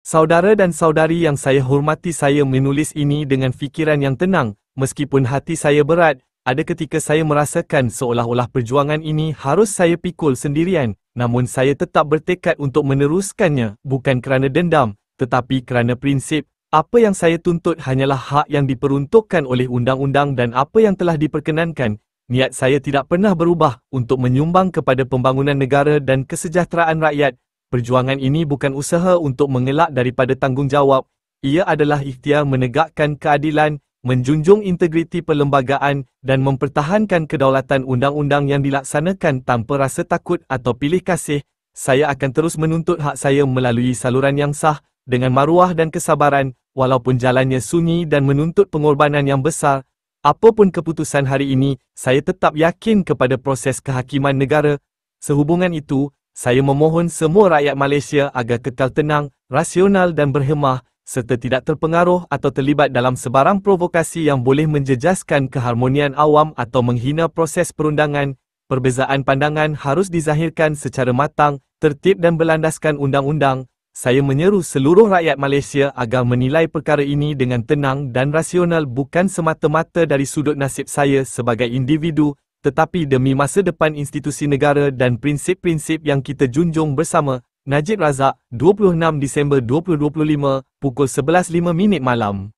Saudara dan saudari yang saya hormati, saya menulis ini dengan fikiran yang tenang, meskipun hati saya berat. Ada ketika saya merasakan seolah-olah perjuangan ini harus saya pikul sendirian, namun saya tetap bertekad untuk meneruskannya, bukan kerana dendam, tetapi kerana prinsip. Apa yang saya tuntut hanyalah hak yang diperuntukkan oleh undang-undang dan apa yang telah diperkenankan. Niat saya tidak pernah berubah untuk menyumbang kepada pembangunan negara dan kesejahteraan rakyat. Perjuangan ini bukan usaha untuk mengelak daripada tanggungjawab. Ia adalah ikhtiar menegakkan keadilan, menjunjung integriti perlembagaan dan mempertahankan kedaulatan undang-undang yang dilaksanakan tanpa rasa takut atau pilih kasih. Saya akan terus menuntut hak saya melalui saluran yang sah, dengan maruah dan kesabaran, walaupun jalannya sunyi dan menuntut pengorbanan yang besar. Apapun keputusan hari ini, saya tetap yakin kepada proses kehakiman negara. Sehubungan itu, saya memohon semua rakyat Malaysia agar kekal tenang, rasional dan berhemah, serta tidak terpengaruh atau terlibat dalam sebarang provokasi yang boleh menjejaskan keharmonian awam atau menghina proses perundangan. Perbezaan pandangan harus dizahirkan secara matang, tertib dan berlandaskan undang-undang. Saya menyeru seluruh rakyat Malaysia agar menilai perkara ini dengan tenang dan rasional, bukan semata-mata dari sudut nasib saya sebagai individu, tetapi demi masa depan institusi negara dan prinsip-prinsip yang kita junjung bersama. Najib Razak, 26 Disember 2025, pukul 11.05 malam.